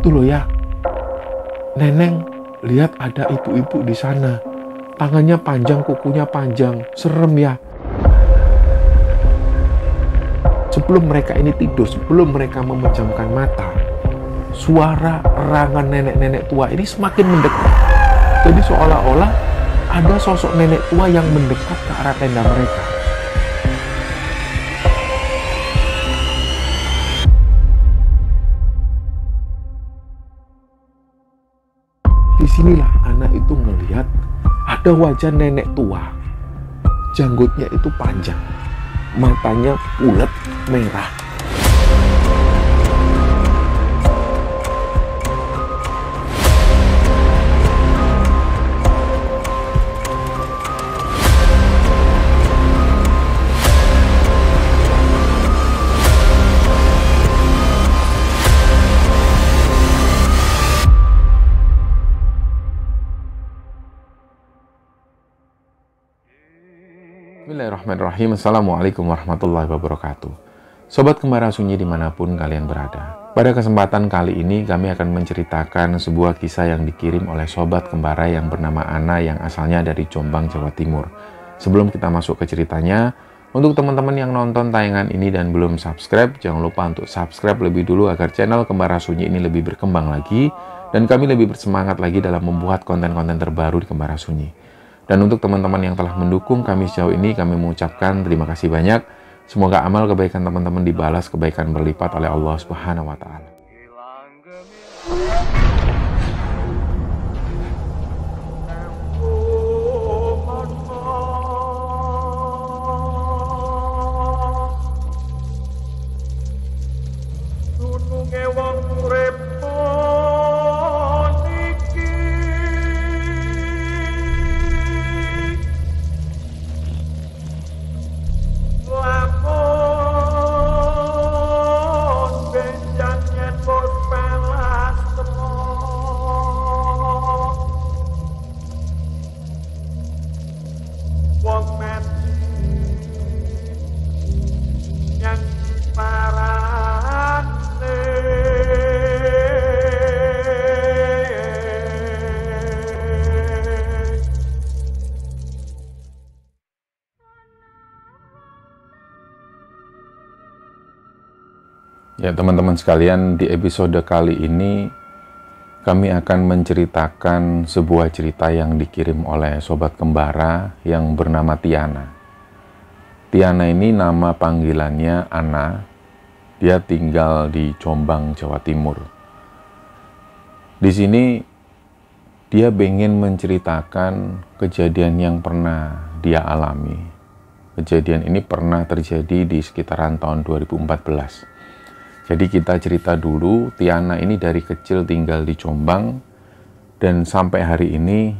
Itu loh ya, Neneng lihat ada ibu-ibu di sana. Tangannya panjang, kukunya panjang. Serem ya. Sebelum mereka ini tidur, sebelum mereka memejamkan mata, suara erangan nenek-nenek tua ini semakin mendekat. Jadi seolah-olah ada sosok nenek tua yang mendekat ke arah tenda mereka. Disinilah anak itu melihat ada wajah nenek tua. Janggutnya itu panjang, matanya bulat merah. Bismillahirrahmanirrahim. Assalamualaikum warahmatullahi wabarakatuh. Sobat Kembara Sunyi dimanapun kalian berada. Pada kesempatan kali ini kami akan menceritakan sebuah kisah yang dikirim oleh Sobat Kembara yang bernama Ana yang asalnya dari Jombang, Jawa Timur. Sebelum kita masuk ke ceritanya, untuk teman-teman yang nonton tayangan ini dan belum subscribe, jangan lupa untuk subscribe lebih dulu agar channel Kembara Sunyi ini lebih berkembang lagi dan kami lebih bersemangat lagi dalam membuat konten-konten terbaru di Kembara Sunyi. Dan untuk teman-teman yang telah mendukung kami sejauh ini, kami mengucapkan terima kasih banyak. Semoga amal kebaikan teman-teman dibalas kebaikan berlipat oleh Allah Subhanahu wa Ta'ala. Ya teman-teman sekalian, di episode kali ini kami akan menceritakan sebuah cerita yang dikirim oleh Sobat Kembara yang bernama Tiana. Tiana ini nama panggilannya Ana. Dia tinggal di Jombang, Jawa Timur. Di sini dia ingin menceritakan kejadian yang pernah dia alami. Kejadian ini pernah terjadi di sekitaran tahun 2014. Jadi kita cerita dulu, Tiana ini dari kecil tinggal di Jombang dan sampai hari ini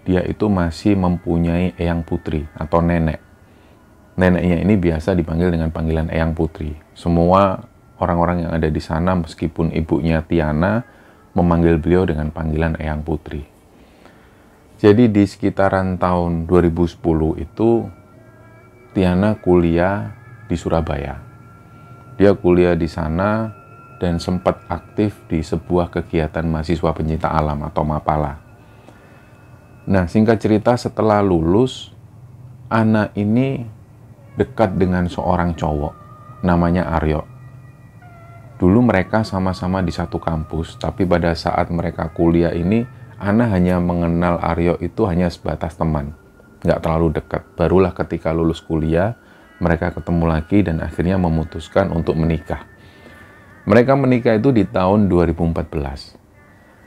dia itu masih mempunyai eyang putri atau nenek. Neneknya ini biasa dipanggil dengan panggilan eyang putri. Semua orang-orang yang ada di sana meskipun ibunya Tiana memanggil beliau dengan panggilan eyang putri. Jadi di sekitaran tahun 2010 itu Tiana kuliah di Surabaya. Dia kuliah di sana dan sempat aktif di sebuah kegiatan mahasiswa pencinta alam atau Mapala. Nah, singkat cerita setelah lulus, Ana ini dekat dengan seorang cowok, namanya Aryo. Dulu mereka sama-sama di satu kampus, tapi pada saat mereka kuliah ini, Ana hanya mengenal Aryo itu hanya sebatas teman, nggak terlalu dekat. Barulah ketika lulus kuliah, mereka ketemu lagi dan akhirnya memutuskan untuk menikah. Mereka menikah itu di tahun 2014.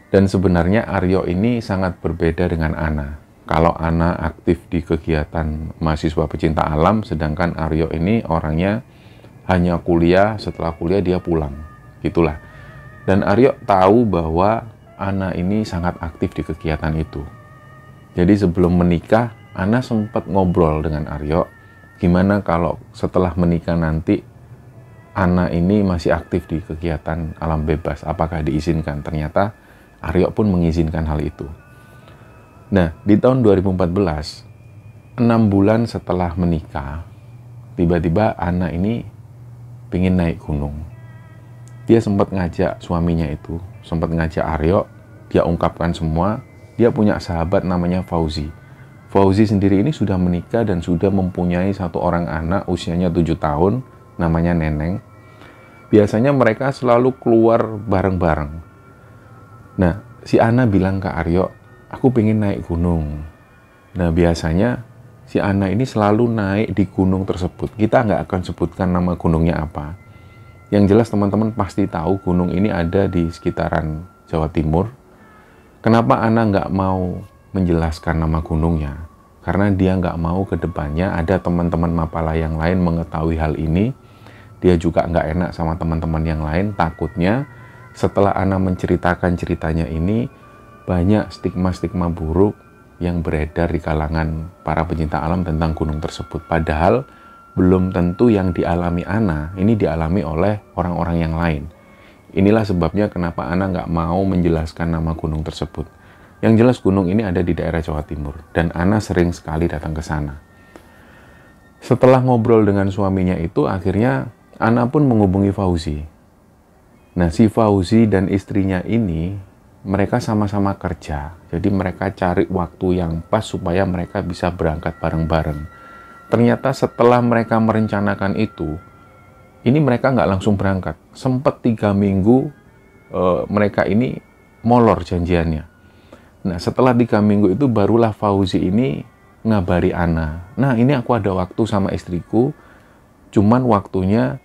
Dan sebenarnya Aryo ini sangat berbeda dengan Ana. Kalau Ana aktif di kegiatan mahasiswa pecinta alam, sedangkan Aryo ini orangnya hanya kuliah, setelah kuliah dia pulang. Gitulah. Dan Aryo tahu bahwa Ana ini sangat aktif di kegiatan itu. Jadi sebelum menikah, Ana sempat ngobrol dengan Aryo. Gimana kalau setelah menikah nanti Ana ini masih aktif di kegiatan alam bebas? Apakah diizinkan? Ternyata Aryo pun mengizinkan hal itu. Nah, di tahun 2014, 6 bulan setelah menikah, tiba-tiba Ana ini pengen naik gunung. Dia sempat ngajak suaminya itu sempat ngajak Aryo, dia ungkapkan semua. Dia punya sahabat namanya Fauzi. Fauzi sendiri ini sudah menikah dan sudah mempunyai satu orang anak usianya 7 tahun, namanya Neneng. Biasanya mereka selalu keluar bareng-bareng. Nah, si Ana bilang ke Aryo, aku pengen naik gunung. Nah, biasanya si Ana ini selalu naik di gunung tersebut. Kita nggak akan sebutkan nama gunungnya apa. Yang jelas teman-teman pasti tahu gunung ini ada di sekitaran Jawa Timur. Kenapa Ana nggak mau menjelaskan nama gunungnya? Karena dia nggak mau ke depannya ada teman-teman Mapala yang lain mengetahui hal ini. Dia juga nggak enak sama teman-teman yang lain. Takutnya setelah Ana menceritakan ceritanya ini, banyak stigma-stigma buruk yang beredar di kalangan para pecinta alam tentang gunung tersebut. Padahal belum tentu yang dialami Ana ini dialami oleh orang-orang yang lain. Inilah sebabnya kenapa Ana nggak mau menjelaskan nama gunung tersebut. Yang jelas gunung ini ada di daerah Jawa Timur dan Ana sering sekali datang ke sana. Setelah ngobrol dengan suaminya itu, akhirnya Ana pun menghubungi Fauzi. Nah, si Fauzi dan istrinya ini mereka sama-sama kerja. Jadi mereka cari waktu yang pas supaya mereka bisa berangkat bareng-bareng. Ternyata setelah mereka merencanakan itu, ini mereka nggak langsung berangkat. Sempat 3 minggu mereka ini molor janjiannya. Nah, setelah 3 minggu itu barulah Fauzi ini ngabari Ana. Nah, ini aku ada waktu sama istriku, cuman waktunya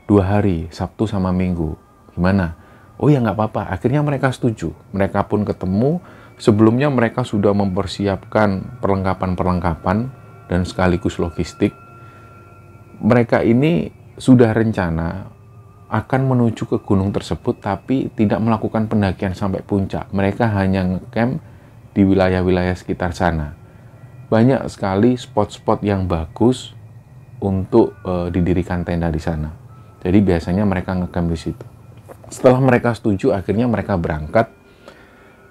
2 hari, Sabtu sama Minggu. Gimana? Oh ya nggak apa-apa. Akhirnya mereka setuju. Mereka pun ketemu. Sebelumnya mereka sudah mempersiapkan perlengkapan-perlengkapan dan sekaligus logistik. Mereka ini sudah rencana akan menuju ke gunung tersebut, tapi tidak melakukan pendakian sampai puncak. Mereka hanya ngecamp di wilayah-wilayah sekitar sana. Banyak sekali spot-spot yang bagus untuk didirikan tenda di sana. Jadi biasanya mereka ngecamp di situ. Setelah mereka setuju, akhirnya mereka berangkat.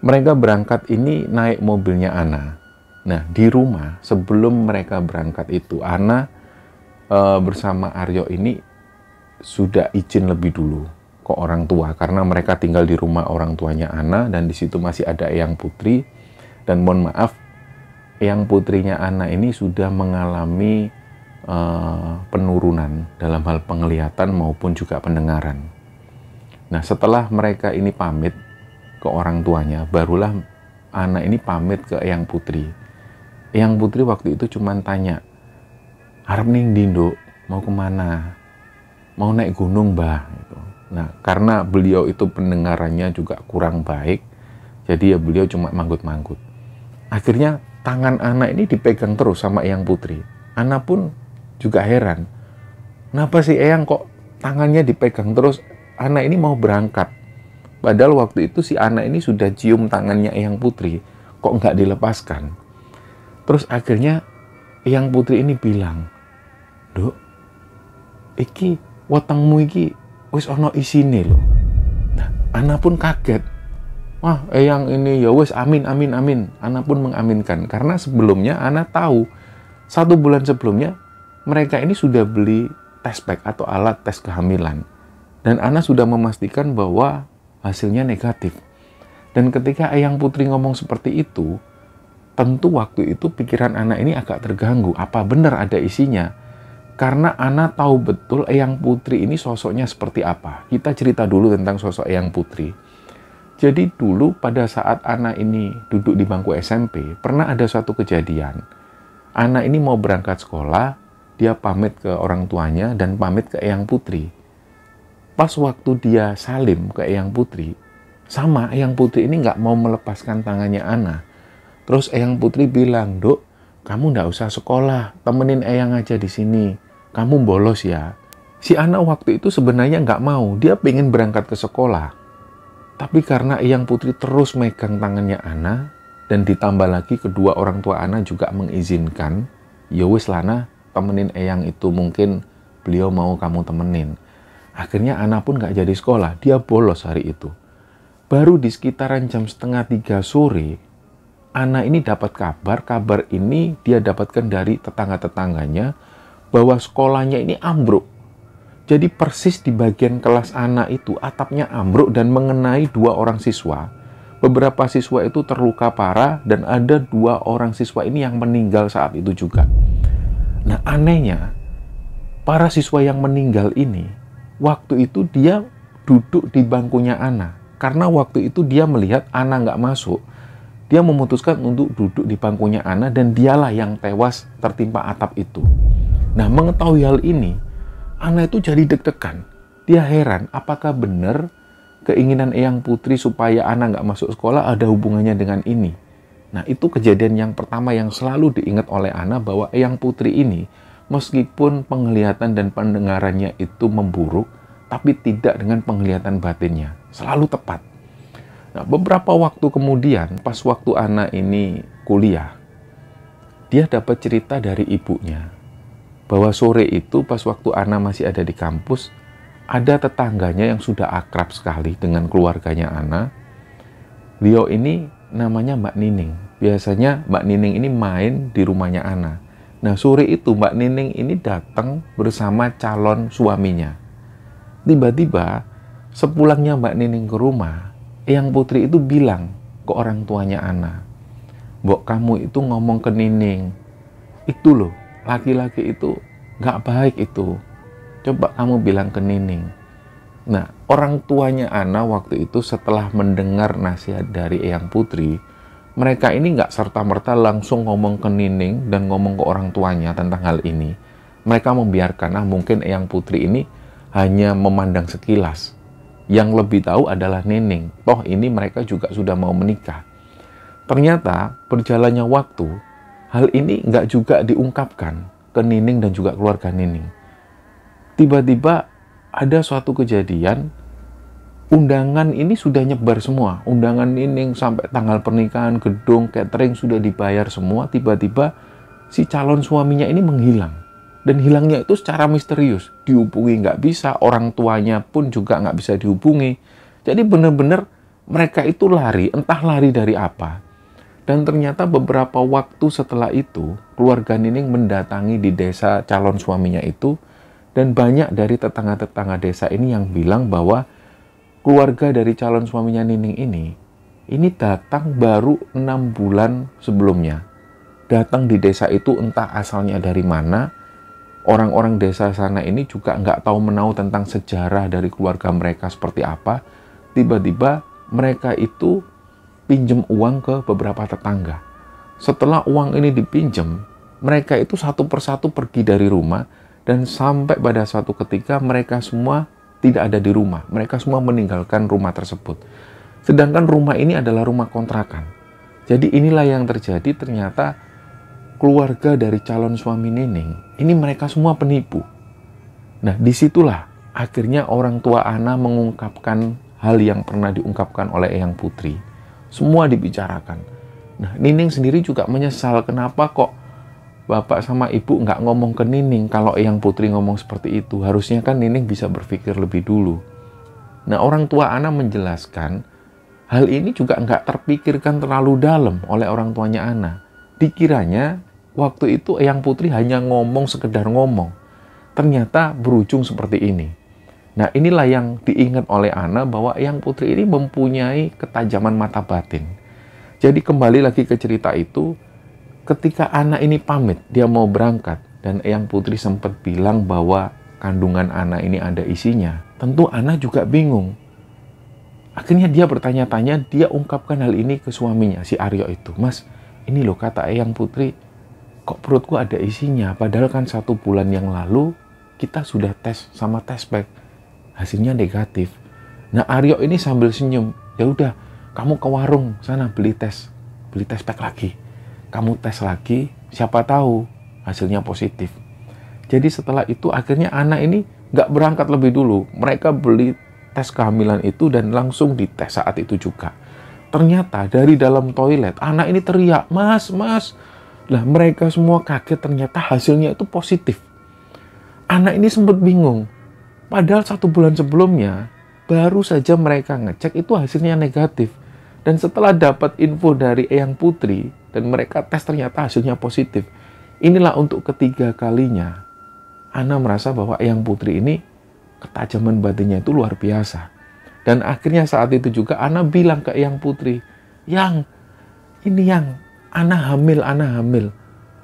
Mereka berangkat ini naik mobilnya Ana. Nah, di rumah sebelum mereka berangkat itu, Ana bersama Aryo ini sudah izin lebih dulu ke orang tua. Karena mereka tinggal di rumah orang tuanya Ana dan di situ masih ada Eyang Putri. Dan mohon maaf, Eyang Putrinya Ana ini sudah mengalami penurunan dalam hal penglihatan maupun juga pendengaran. Nah, setelah mereka ini pamit ke orang tuanya, barulah Ana ini pamit ke Eyang Putri. Eyang Putri waktu itu cuma tanya, harap ning Dindo, mau kemana? Mau naik gunung, Mbah. Gitu. Nah, karena beliau itu pendengarannya juga kurang baik, jadi ya beliau cuma manggut-manggut. Akhirnya tangan Ana ini dipegang terus sama Eyang Putri. Ana pun juga heran, kenapa sih Eyang kok tangannya dipegang terus? Ana ini mau berangkat. Padahal waktu itu si Ana ini sudah cium tangannya Eyang Putri, kok nggak dilepaskan. Terus akhirnya Eyang Putri ini bilang, Dok, iki wetengmu iki wis ono isine lho. Nah, Ana pun kaget. Wah, Eyang ini ya wis amin. Ana pun mengaminkan karena sebelumnya Ana tahu 1 bulan sebelumnya mereka ini sudah beli test pack atau alat tes kehamilan. Dan Ana sudah memastikan bahwa hasilnya negatif. Dan ketika Eyang Putri ngomong seperti itu, tentu waktu itu pikiran Ana ini agak terganggu. Apa benar ada isinya? Karena Ana tahu betul Eyang Putri ini sosoknya seperti apa. Kita cerita dulu tentang sosok Eyang Putri. Jadi dulu pada saat Ana ini duduk di bangku SMP, pernah ada suatu kejadian. Ana ini mau berangkat sekolah, dia pamit ke orang tuanya dan pamit ke Eyang Putri. Pas waktu dia salim ke Eyang Putri, sama Eyang Putri ini nggak mau melepaskan tangannya Ana. Terus Eyang Putri bilang, Dok, kamu nggak usah sekolah, temenin Eyang aja di sini. Kamu bolos ya. Si Ana waktu itu sebenarnya nggak mau, dia pengen berangkat ke sekolah. Tapi karena Eyang Putri terus megang tangannya Ana, dan ditambah lagi kedua orang tua Ana juga mengizinkan, ya wis Lana, temenin Eyang itu mungkin beliau mau kamu temenin. Akhirnya Ana pun nggak jadi sekolah, dia bolos hari itu. Baru di sekitaran jam 2:30 sore, Ana ini dapat kabar ini dia dapatkan dari tetangga-tetangganya bahwa sekolahnya ini ambruk. Jadi persis di bagian kelas Ana itu atapnya ambruk dan mengenai 2 orang siswa. Beberapa siswa itu terluka parah dan ada 2 orang siswa ini yang meninggal saat itu juga. Nah, anehnya, para siswa yang meninggal ini, waktu itu dia duduk di bangkunya Ana. Karena waktu itu dia melihat Ana nggak masuk, dia memutuskan untuk duduk di bangkunya Ana dan dialah yang tewas tertimpa atap itu. Nah, mengetahui hal ini, Ana itu jadi deg-degan. Dia heran apakah benar keinginan Eyang Putri supaya Ana nggak masuk sekolah ada hubungannya dengan ini. Nah, itu kejadian yang pertama yang selalu diingat oleh Ana, bahwa Eyang Putri ini meskipun penglihatan dan pendengarannya itu memburuk, tapi tidak dengan penglihatan batinnya. Selalu tepat. Nah, beberapa waktu kemudian, pas waktu Ana ini kuliah, dia dapat cerita dari ibunya bahwa sore itu pas waktu Ana masih ada di kampus, ada tetangganya yang sudah akrab sekali dengan keluarganya Ana. Beliau ini namanya Mbak Nining. Biasanya Mbak Nining ini main di rumahnya Ana. Nah, sore itu Mbak Nining ini datang bersama calon suaminya. Tiba-tiba, sepulangnya Mbak Nining ke rumah, Eyang Putri itu bilang ke orang tuanya Ana, "Mbok, kamu itu ngomong ke Nining, itu loh, laki-laki itu nggak baik itu. Coba kamu bilang ke Nining." Nah, orang tuanya Ana waktu itu setelah mendengar nasihat dari Eyang Putri, mereka ini nggak serta-merta langsung ngomong ke Nining dan ngomong ke orang tuanya tentang hal ini. Mereka membiarkan, mungkin Eyang Putri ini hanya memandang sekilas. Yang lebih tahu adalah Nining. Toh ini mereka juga sudah mau menikah. Ternyata berjalannya waktu, hal ini nggak juga diungkapkan ke Nining dan juga keluarga Nining. Tiba-tiba ada suatu kejadian, undangan ini sudah nyebar semua. Undangan Nining sampai tanggal pernikahan, gedung, catering sudah dibayar semua. Tiba-tiba si calon suaminya ini menghilang. Dan hilangnya itu secara misterius. Dihubungi nggak bisa, orang tuanya pun juga nggak bisa dihubungi. Jadi benar-benar mereka itu lari, entah lari dari apa. Dan ternyata beberapa waktu setelah itu, keluarga Nining mendatangi di desa calon suaminya itu, dan banyak dari tetangga-tetangga desa ini yang bilang bahwa keluarga dari calon suaminya Nining ini datang baru 6 bulan sebelumnya. Datang di desa itu entah asalnya dari mana. Orang-orang desa sana ini juga nggak tahu menau tentang sejarah dari keluarga mereka seperti apa. Tiba-tiba mereka itu pinjam uang ke beberapa tetangga. Setelah uang ini dipinjam, mereka itu satu persatu pergi dari rumah, dan sampai pada suatu ketika mereka semua tidak ada di rumah. Mereka semua meninggalkan rumah tersebut. Sedangkan rumah ini adalah rumah kontrakan. Jadi inilah yang terjadi, ternyata keluarga dari calon suami Nining, ini mereka semua penipu. Nah, disitulah akhirnya orang tua Ana mengungkapkan hal yang pernah diungkapkan oleh Eyang Putri. Semua dibicarakan. Nah, Nining sendiri juga menyesal, kenapa kok bapak sama ibu nggak ngomong ke Nining kalau Eyang Putri ngomong seperti itu. Harusnya kan Nining bisa berpikir lebih dulu. Nah, orang tua Ana menjelaskan, hal ini juga nggak terpikirkan terlalu dalam oleh orang tuanya Ana. Dikiranya waktu itu Eyang Putri hanya ngomong sekedar ngomong. Ternyata berujung seperti ini. Nah, inilah yang diingat oleh Ana, bahwa Eyang Putri ini mempunyai ketajaman mata batin. Jadi kembali lagi ke cerita itu, ketika Ana ini pamit, dia mau berangkat, dan Eyang Putri sempat bilang bahwa kandungan Ana ini ada isinya. Tentu Ana juga bingung. Akhirnya dia bertanya-tanya, dia ungkapkan hal ini ke suaminya, si Aryo itu. "Mas, ini loh kata Eyang Putri, kok perutku ada isinya, padahal kan 1 bulan yang lalu kita sudah tes sama tes pack, hasilnya negatif." Nah, Aryo ini sambil senyum, "Ya udah, kamu ke warung sana beli tes pack lagi. Kamu tes lagi, siapa tahu hasilnya positif." Jadi setelah itu akhirnya Ana ini nggak berangkat lebih dulu. Mereka beli tes kehamilan itu dan langsung dites saat itu juga. Ternyata dari dalam toilet, Ana ini teriak, "Mas, mas." Lah, mereka semua kaget, ternyata hasilnya itu positif. Anak ini sempat bingung. Padahal 1 bulan sebelumnya, baru saja mereka ngecek itu hasilnya negatif. Dan setelah dapat info dari Eyang Putri, dan mereka tes ternyata hasilnya positif. Inilah untuk ketiga kalinya, Ana merasa bahwa Eyang Putri ini ketajaman batinnya itu luar biasa. Dan akhirnya saat itu juga Ana bilang ke Eyang Putri, "Yang, ini yang, Ana hamil, Ana hamil."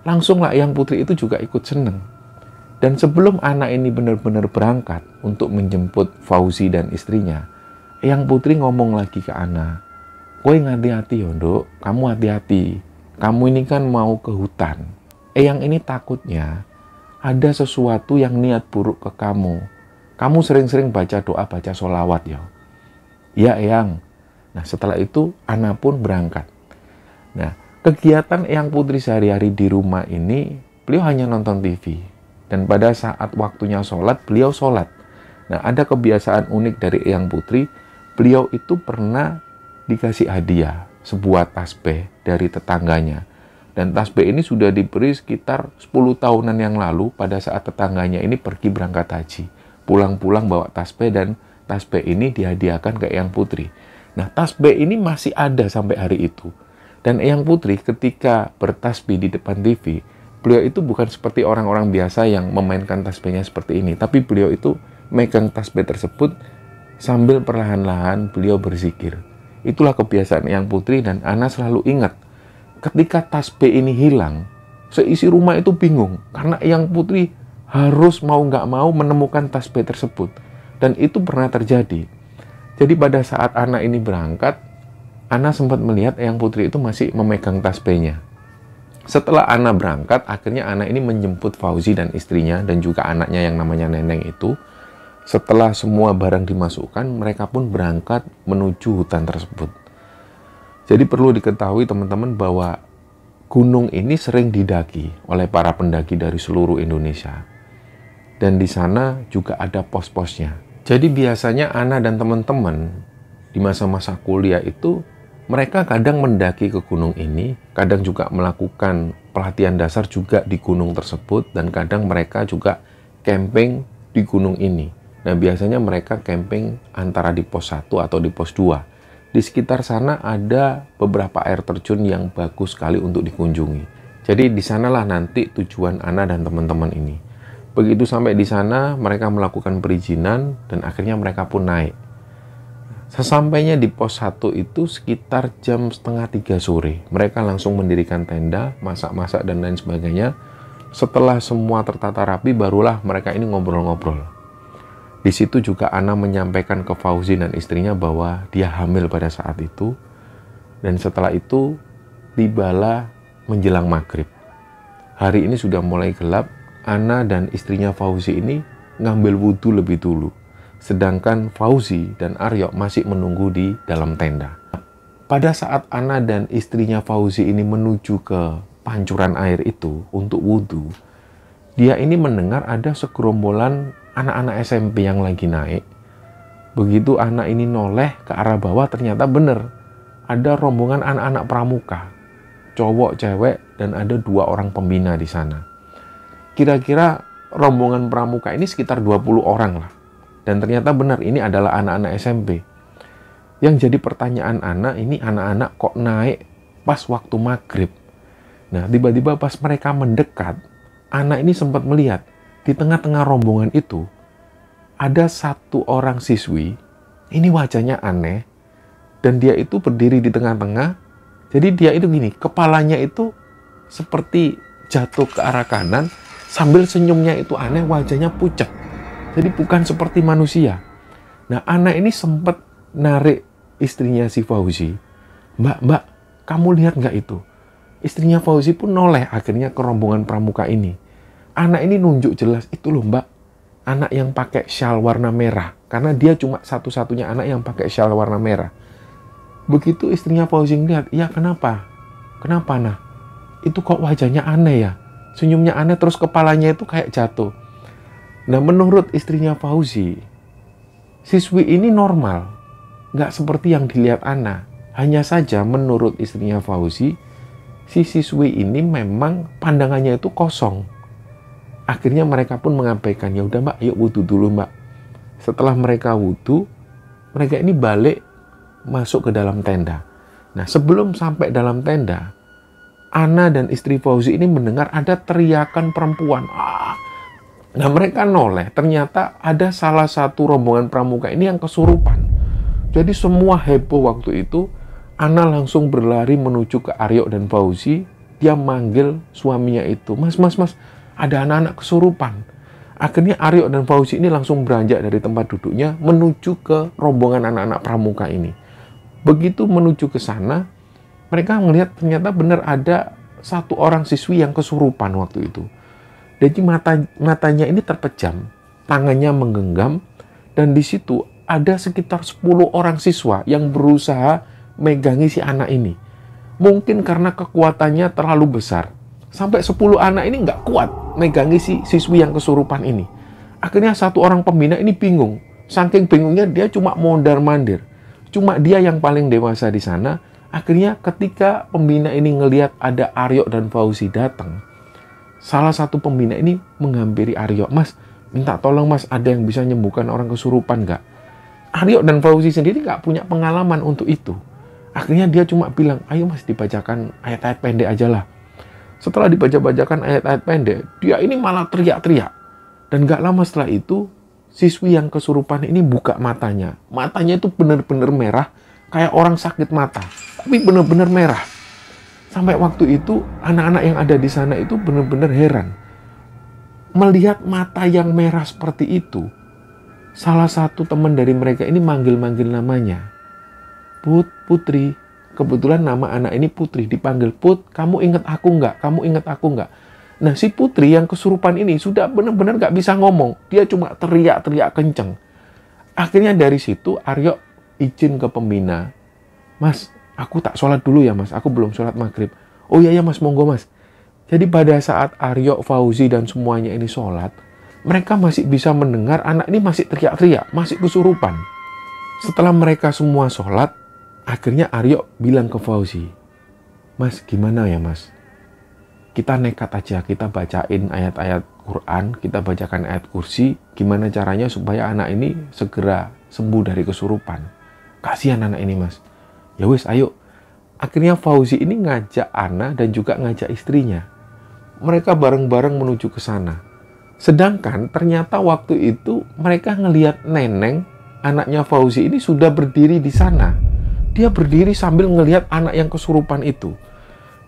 Langsunglah Eyang Putri itu juga ikut seneng. Dan sebelum Ana ini benar-benar berangkat untuk menjemput Fauzi dan istrinya, Eyang Putri ngomong lagi ke Ana, "Kowe hati-hati ya, Nduk, kamu hati-hati. Kamu ini kan mau ke hutan. Eyang ini takutnya ada sesuatu yang niat buruk ke kamu. Kamu sering-sering baca doa, baca sholawat ya." "Ya, Eyang." Nah, setelah itu Ana pun berangkat. Nah, kegiatan Eyang Putri sehari-hari di rumah ini, beliau hanya nonton TV. Dan pada saat waktunya sholat, beliau sholat. Nah, ada kebiasaan unik dari Eyang Putri, beliau itu pernah dikasih hadiah, sebuah tasbih dari tetangganya. Dan tasbih ini sudah diberi sekitar 10 tahunan yang lalu pada saat tetangganya ini pergi berangkat haji. Pulang-pulang bawa tasbih dan tasbih ini dihadiahkan ke Eyang Putri. Nah, tasbih ini masih ada sampai hari itu. Dan Eyang Putri ketika bertasbih di depan TV, beliau itu bukan seperti orang-orang biasa yang memainkan tasbihnya seperti ini. Tapi beliau itu megang tasbih tersebut sambil perlahan-lahan beliau berzikir. Itulah kebiasaan Eyang Putri dan Ana selalu ingat. Ketika tasbih ini hilang, seisi rumah itu bingung. Karena Eyang Putri harus mau nggak mau menemukan tasbih tersebut. Dan itu pernah terjadi. Jadi pada saat Ana ini berangkat, Ana sempat melihat Eyang Putri itu masih memegang tasbihnya. Setelah Ana berangkat, akhirnya Ana ini menjemput Fauzi dan istrinya dan juga anaknya yang namanya Neneng itu. Setelah semua barang dimasukkan, mereka pun berangkat menuju hutan tersebut. Jadi perlu diketahui teman-teman bahwa gunung ini sering didaki oleh para pendaki dari seluruh Indonesia. Dan di sana juga ada pos-posnya. Jadi biasanya Ana dan teman-teman di masa-masa kuliah itu mereka kadang mendaki ke gunung ini, kadang juga melakukan pelatihan dasar juga di gunung tersebut, dan kadang mereka juga camping di gunung ini. Nah, biasanya mereka camping antara di pos 1 atau di pos 2. Di sekitar sana ada beberapa air terjun yang bagus sekali untuk dikunjungi. Jadi di sanalah nanti tujuan Ana dan teman-teman ini. Begitu sampai di sana, mereka melakukan perizinan dan akhirnya mereka pun naik. Sesampainya di pos 1 itu sekitar jam 2:30 sore. Mereka langsung mendirikan tenda, masak-masak dan lain sebagainya. Setelah semua tertata rapi, barulah mereka ini ngobrol-ngobrol. Di situ juga Ana menyampaikan ke Fauzi dan istrinya bahwa dia hamil pada saat itu. Dan setelah itu, tibalah menjelang maghrib. Hari ini sudah mulai gelap. Ana dan istrinya Fauzi ini ngambil wudhu lebih dulu. Sedangkan Fauzi dan Aryo masih menunggu di dalam tenda. Pada saat Ana dan istrinya Fauzi ini menuju ke pancuran air itu untuk wudhu, dia ini mendengar ada segerombolan anak-anak SMP yang lagi naik. Begitu anak ini noleh ke arah bawah, ternyata benar ada rombongan anak-anak pramuka, cowok, cewek, dan ada 2 orang pembina di sana. Kira-kira rombongan pramuka ini sekitar 20 orang lah. Dan ternyata benar, ini adalah anak-anak SMP. Yang jadi pertanyaan Ana, ini anak-anak kok naik pas waktu maghrib. Nah, tiba-tiba pas mereka mendekat, Ana ini sempat melihat, di tengah-tengah rombongan itu, ada 1 orang siswi, ini wajahnya aneh, dan dia itu berdiri di tengah-tengah, jadi dia itu gini, kepalanya itu seperti jatuh ke arah kanan, sambil senyumnya itu aneh, wajahnya pucat. Jadi bukan seperti manusia. Nah, Ana ini sempat narik istrinya si Fauzi. Mbak, kamu lihat nggak itu? Istrinya Fauzi pun noleh akhirnya ke rombongan pramuka ini. Anak ini nunjuk jelas, itu loh Mbak, anak yang pakai syal warna merah. Karena dia cuma satu-satunya anak yang pakai syal warna merah. Begitu istrinya Fauzi lihat, iya kenapa? Kenapa nah? Itu kok wajahnya aneh ya? Senyumnya aneh terus kepalanya itu kayak jatuh. Nah, menurut istrinya Fauzi, siswi ini normal, nggak seperti yang dilihat Ana. Hanya saja menurut istrinya Fauzi, si siswi ini memang pandangannya itu kosong. Akhirnya mereka pun mengabaikan, ya udah Mbak, yuk wudhu dulu Mbak. Setelah mereka wudhu, mereka ini balik masuk ke dalam tenda. Nah, sebelum sampai dalam tenda, Ana dan istri Fauzi ini mendengar ada teriakan perempuan. Nah, mereka noleh, ternyata ada salah satu rombongan pramuka ini yang kesurupan. Jadi semua heboh waktu itu. Ana langsung berlari menuju ke Aryo dan Fauzi. Dia manggil suaminya itu, mas, ada anak-anak kesurupan. Akhirnya Aryo dan Fauzi ini langsung beranjak dari tempat duduknya menuju ke rombongan anak-anak pramuka ini. Begitu menuju ke sana, mereka melihat ternyata benar ada satu orang siswi yang kesurupan waktu itu. Jadi matanya ini terpejam, tangannya menggenggam, dan di situ ada sekitar 10 orang siswa yang berusaha megangi si anak ini. Mungkin karena kekuatannya terlalu besar, sampai 10 anak ini nggak kuat megangi si siswi yang kesurupan ini. Akhirnya satu orang pembina ini bingung. Saking bingungnya dia cuma mondar-mandir. Cuma dia yang paling dewasa di sana. Akhirnya ketika pembina ini ngelihat ada Aryo dan Fauzi datang, salah satu pembina ini menghampiri Aryo. Mas, minta tolong mas, ada yang bisa menyembuhkan orang kesurupan nggak? Aryo dan Fauzi sendiri nggak punya pengalaman untuk itu. Akhirnya dia cuma bilang, ayo mas dibacakan ayat-ayat pendek aja lah. Setelah dibaca-bacakan ayat-ayat pendek, dia ini malah teriak-teriak. Dan gak lama setelah itu, siswi yang kesurupan ini buka matanya. Matanya itu benar-benar merah, kayak orang sakit mata. Tapi benar-benar merah. Sampai waktu itu, anak-anak yang ada di sana itu benar-benar heran. Melihat mata yang merah seperti itu, salah satu teman dari mereka ini manggil-manggil namanya. Putri. Kebetulan nama anak ini Putri. Dipanggil, Put, kamu ingat aku nggak? Kamu ingat aku nggak? Nah, si Putri yang kesurupan ini sudah benar-benar nggak bisa ngomong. Dia cuma teriak-teriak kenceng. Akhirnya dari situ Aryo izin ke pembina. Mas, aku tak sholat dulu ya mas. Aku belum sholat maghrib. Oh iya ya mas, monggo mas. Jadi pada saat Aryo, Fauzi dan semuanya ini sholat, mereka masih bisa mendengar anak ini masih teriak-teriak, masih kesurupan. Setelah mereka semua sholat, akhirnya Aryo bilang ke Fauzi, mas gimana ya mas? Kita nekat aja, kita bacain ayat-ayat Quran, kita bacakan ayat kursi, gimana caranya supaya anak ini segera sembuh dari kesurupan. Kasihan anak ini mas. Ya wis, ayo. Akhirnya Fauzi ini ngajak Ana dan juga ngajak istrinya. Mereka bareng-bareng menuju ke sana. Sedangkan ternyata waktu itu mereka ngelihat Neneng, anaknya Fauzi ini sudah berdiri di sana. Dia berdiri sambil ngelihat anak yang kesurupan itu.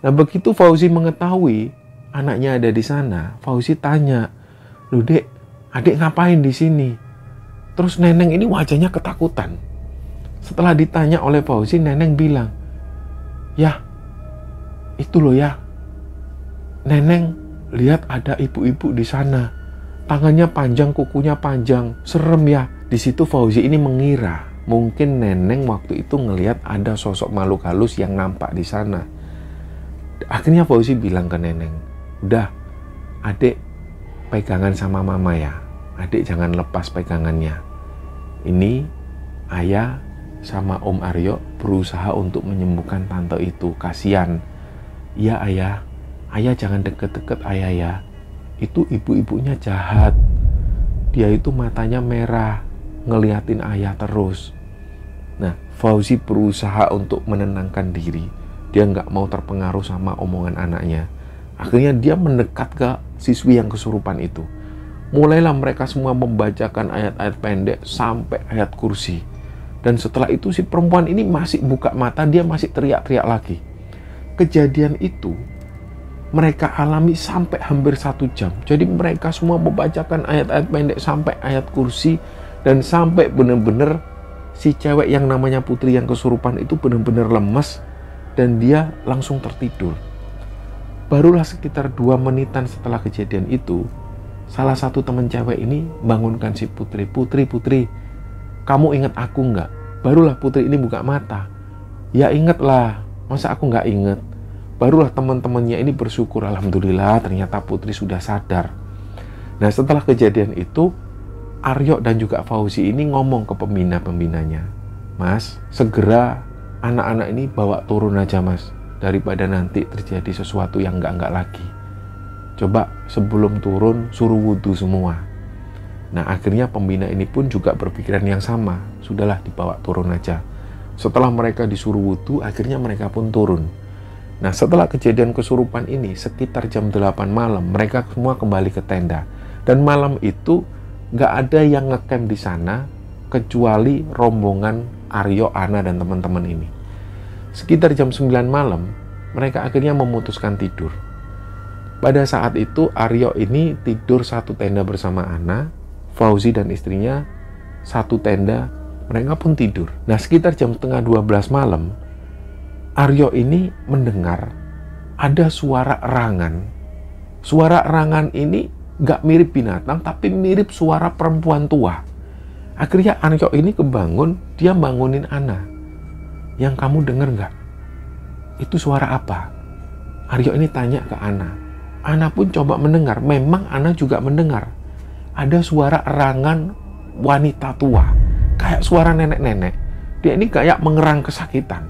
Nah, begitu Fauzi mengetahui anaknya ada di sana, Fauzi tanya, "Loh, Dek, adik ngapain di sini?" Terus Neneng ini wajahnya ketakutan. Setelah ditanya oleh Fauzi, Neneng bilang, "Ya, itu loh ya. Neneng lihat ada ibu-ibu di sana. Tangannya panjang, kukunya panjang. Serem ya." Di situ Fauzi ini mengira mungkin Neneng waktu itu ngelihat ada sosok makhluk halus yang nampak di sana. Akhirnya Fauzi bilang ke Neneng, "Udah, adik pegangan sama mama ya. Adik jangan lepas pegangannya. Ini ayah sama Om Aryo berusaha untuk menyembuhkan tante itu. Kasihan. Iya ayah, ayah jangan deket-deket ayah ya. Itu ibu-ibunya jahat. Dia itu matanya merah, ngeliatin ayah terus." Nah, Fauzi berusaha untuk menenangkan diri. Dia nggak mau terpengaruh sama omongan anaknya. Akhirnya dia mendekat ke siswi yang kesurupan itu. Mulailah mereka semua membacakan ayat-ayat pendek sampai ayat kursi. Dan setelah itu si perempuan ini masih buka mata, dia masih teriak-teriak lagi. Kejadian itu mereka alami sampai hampir 1 jam. Jadi mereka semua membacakan ayat-ayat pendek sampai ayat kursi. Dan sampai benar-benar si cewek yang namanya Putri yang kesurupan itu benar-benar lemes. Dan dia langsung tertidur. Barulah sekitar 2 menitan setelah kejadian itu, salah satu teman cewek ini bangunkan si Putri. Putri, kamu ingat aku nggak? Barulah Putri ini buka mata. Ya inget lah, masa aku nggak inget? Barulah teman-temannya ini bersyukur, alhamdulillah ternyata Putri sudah sadar. Nah, setelah kejadian itu, Aryo dan juga Fauzi ini ngomong ke pembina-pembinanya, "Mas, segera anak-anak ini bawa turun aja mas, daripada nanti terjadi sesuatu yang enggak lagi. Coba sebelum turun suruh wudhu semua." Nah, akhirnya pembina ini pun juga berpikiran yang sama. Sudahlah, dibawa turun aja. Setelah mereka disuruh wudhu, akhirnya mereka pun turun. Nah, setelah kejadian kesurupan ini, sekitar jam 8 malam, mereka semua kembali ke tenda. Dan malam itu nggak ada yang ngecamp di sana kecuali rombongan Aryo, Ana, dan teman-teman ini. Sekitar jam 9 malam, mereka akhirnya memutuskan tidur. Pada saat itu Aryo ini tidur satu tenda bersama Ana, Fauzi dan istrinya satu tenda, mereka pun tidur. Nah, sekitar jam setengah 12 malam, Aryo ini mendengar ada suara erangan. Suara erangan ini nggak mirip binatang, tapi mirip suara perempuan tua. Akhirnya Aryo ini kebangun, dia bangunin Ana. Yang kamu dengar nggak? Itu suara apa? Aryo ini tanya ke Ana. Ana pun coba mendengar, memang Ana juga mendengar. Ada suara erangan wanita tua, kayak suara nenek-nenek. Dia ini kayak mengerang kesakitan.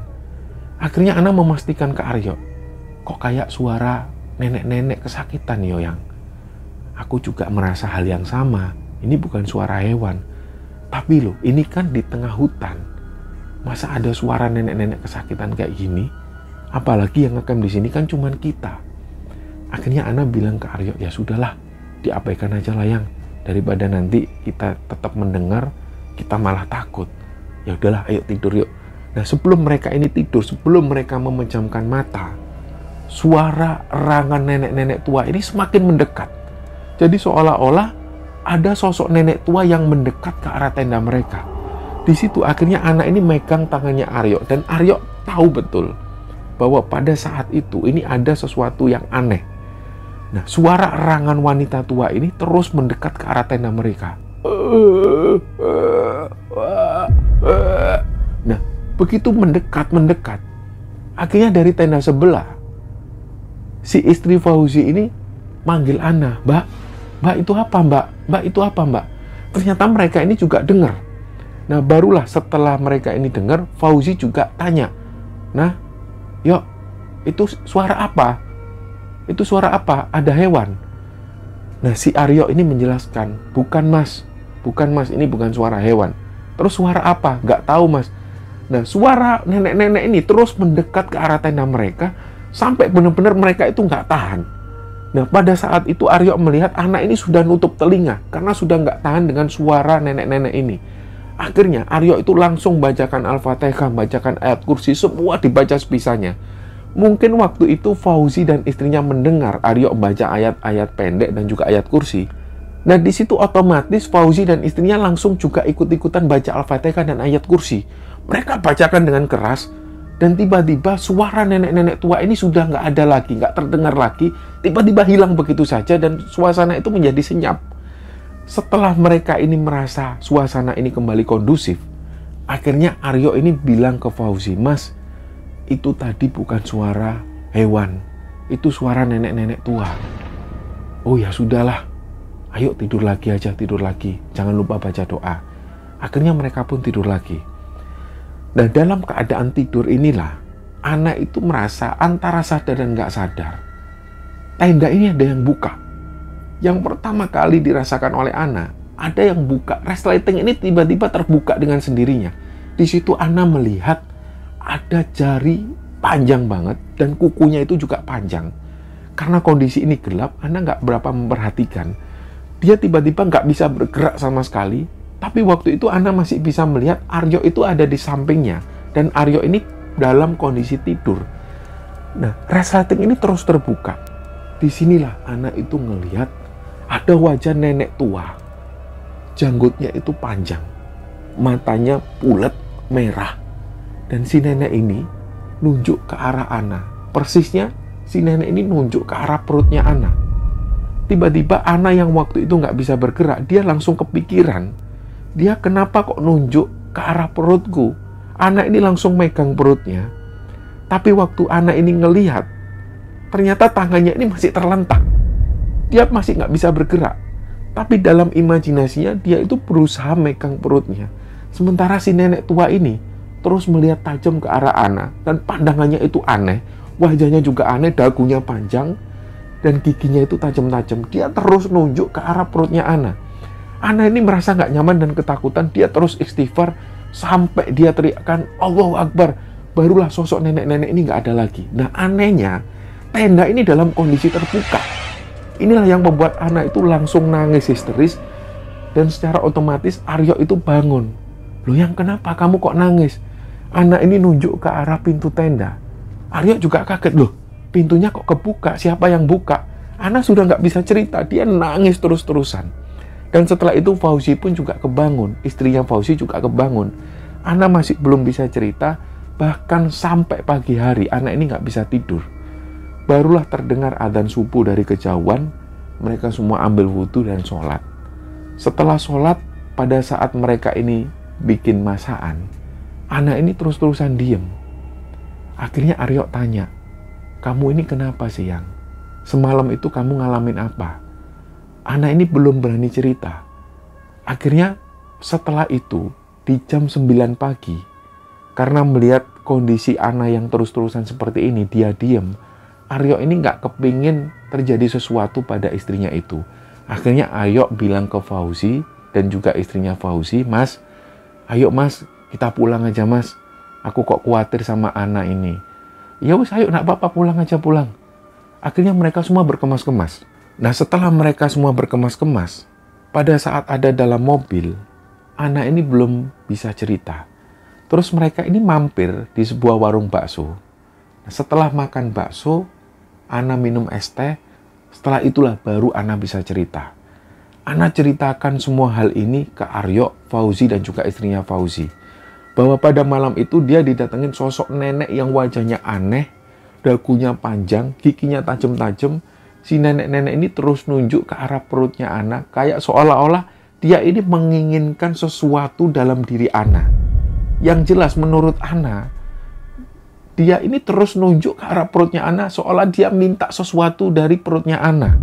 Akhirnya Ana memastikan ke Aryo, kok kayak suara nenek-nenek kesakitan, Yoyang? Aku juga merasa hal yang sama. Ini bukan suara hewan. Tapi loh, ini kan di tengah hutan. Masa ada suara nenek-nenek kesakitan kayak gini? Apalagi yang ngecamp di sini kan cuman kita. Akhirnya Ana bilang ke Aryo, ya sudahlah, diabaikan aja lah Yang. Daripada nanti kita tetap mendengar, kita malah takut. Ya udahlah, ayo tidur yuk. Nah, sebelum mereka ini tidur, sebelum mereka memejamkan mata, suara erangan nenek-nenek tua ini semakin mendekat. Jadi seolah-olah ada sosok nenek tua yang mendekat ke arah tenda mereka. Di situ akhirnya anak ini megang tangannya Aryo, dan Aryo tahu betul bahwa pada saat itu ini ada sesuatu yang aneh. Nah, suara erangan wanita tua ini terus mendekat ke arah tenda mereka. Nah, begitu mendekat, akhirnya dari tenda sebelah, si istri Fauzi ini manggil Ana, Mbak itu apa Mbak? Mbak itu apa Mbak? Ternyata mereka ini juga dengar. Nah, barulah setelah mereka ini dengar, Fauzi juga tanya, nah, yuk, itu suara apa? Itu suara apa? Ada hewan. Nah, si Aryo ini menjelaskan, bukan mas, ini bukan suara hewan. Terus suara apa? Nggak tahu mas. Nah, suara nenek-nenek ini terus mendekat ke arah tenda mereka, sampai benar-benar mereka itu nggak tahan. Nah, pada saat itu Aryo melihat anak ini sudah nutup telinga, karena sudah nggak tahan dengan suara nenek-nenek ini. Akhirnya Aryo itu langsung bacakan Al-Fatihah, bacakan ayat kursi, semua dibaca sebisanya. Mungkin waktu itu Fauzi dan istrinya mendengar Aryo membaca ayat-ayat pendek dan juga ayat kursi. Nah, di situ otomatis Fauzi dan istrinya langsung juga ikut-ikutan baca Al-Fatihah dan ayat kursi. Mereka bacakan dengan keras, dan tiba-tiba suara nenek-nenek tua ini sudah nggak ada lagi, nggak terdengar lagi. Tiba-tiba hilang begitu saja, dan suasana itu menjadi senyap. Setelah mereka ini merasa suasana ini kembali kondusif, akhirnya Aryo ini bilang ke Fauzi, Mas, itu tadi bukan suara hewan, itu suara nenek-nenek tua. Oh ya sudahlah, ayo tidur lagi aja, tidur lagi. Jangan lupa baca doa. Akhirnya mereka pun tidur lagi. Nah, dalam keadaan tidur inilah, anak itu merasa antara sadar dan nggak sadar. Tenda ini ada yang buka. Yang pertama kali dirasakan oleh Ana, ada yang buka. Resleting ini tiba-tiba terbuka dengan sendirinya. Di situ Ana melihat ada jari panjang banget, dan kukunya itu juga panjang. Karena kondisi ini gelap, Ana nggak berapa memperhatikan. Dia tiba-tiba nggak bisa bergerak sama sekali, tapi waktu itu Ana masih bisa melihat Aryo itu ada di sampingnya, dan Aryo ini dalam kondisi tidur. Nah, resleting ini terus terbuka. Disinilah Ana itu ngelihat ada wajah nenek tua. Janggutnya itu panjang, matanya bulat merah. Dan si nenek ini nunjuk ke arah Ana. Persisnya si nenek ini nunjuk ke arah perutnya Ana. Tiba-tiba Ana yang waktu itu nggak bisa bergerak, dia langsung kepikiran, dia kenapa kok nunjuk ke arah perutku? Ana ini langsung megang perutnya. Tapi waktu Ana ini ngelihat, ternyata tangannya ini masih terlentak. Dia masih nggak bisa bergerak. Tapi dalam imajinasinya dia itu berusaha megang perutnya. Sementara si nenek tua ini terus melihat tajam ke arah Ana, dan pandangannya itu aneh. Wajahnya juga aneh, dagunya panjang, dan giginya itu tajam-tajam. Dia terus nunjuk ke arah perutnya Ana. Ana ini merasa nggak nyaman dan ketakutan. Dia terus istighfar sampai dia teriakkan Allahu Akbar. Barulah sosok nenek-nenek ini nggak ada lagi. Nah, anehnya tenda ini dalam kondisi terbuka. Inilah yang membuat Ana itu langsung nangis histeris, dan secara otomatis Aryo itu bangun. Loh, yang kenapa kamu kok nangis? Ana ini nunjuk ke arah pintu tenda. Aryo juga kaget, loh pintunya kok kebuka, siapa yang buka? Ana sudah nggak bisa cerita, dia nangis terus-terusan. Dan setelah itu Fauzi pun juga kebangun, istrinya Fauzi juga kebangun. Ana masih belum bisa cerita, bahkan sampai pagi hari Ana ini nggak bisa tidur. Barulah terdengar adzan subuh dari kejauhan, mereka semua ambil wudhu dan sholat. Setelah sholat, pada saat mereka ini bikin masakan, Ana ini terus-terusan diem. Akhirnya Aryo tanya, kamu ini kenapa sih, Yang? Semalam itu kamu ngalamin apa? Ana ini belum berani cerita. Akhirnya setelah itu, di jam 9 pagi, karena melihat kondisi Ana yang terus-terusan seperti ini, dia diem. Aryo ini nggak kepingin terjadi sesuatu pada istrinya itu. Akhirnya Aryo bilang ke Fauzi dan juga istrinya Fauzi, Mas, ayo Mas, kita pulang aja Mas. Aku kok khawatir sama Ana ini. Ya wis, ayo nak apa-apa, pulang aja pulang. Akhirnya mereka semua berkemas-kemas. Nah, setelah mereka semua berkemas-kemas, pada saat ada dalam mobil, Ana ini belum bisa cerita. Terus mereka ini mampir di sebuah warung bakso. Nah, setelah makan bakso, Ana minum es teh. Setelah itulah baru Ana bisa cerita. Ana ceritakan semua hal ini ke Aryo, Fauzi, dan juga istrinya Fauzi. Bahwa pada malam itu dia didatengin sosok nenek yang wajahnya aneh, dagunya panjang, giginya tajam-tajam. Si nenek-nenek ini terus nunjuk ke arah perutnya Ana, kayak seolah-olah dia ini menginginkan sesuatu dalam diri Ana. Yang jelas menurut Ana, dia ini terus nunjuk ke arah perutnya Ana, seolah dia minta sesuatu dari perutnya Ana.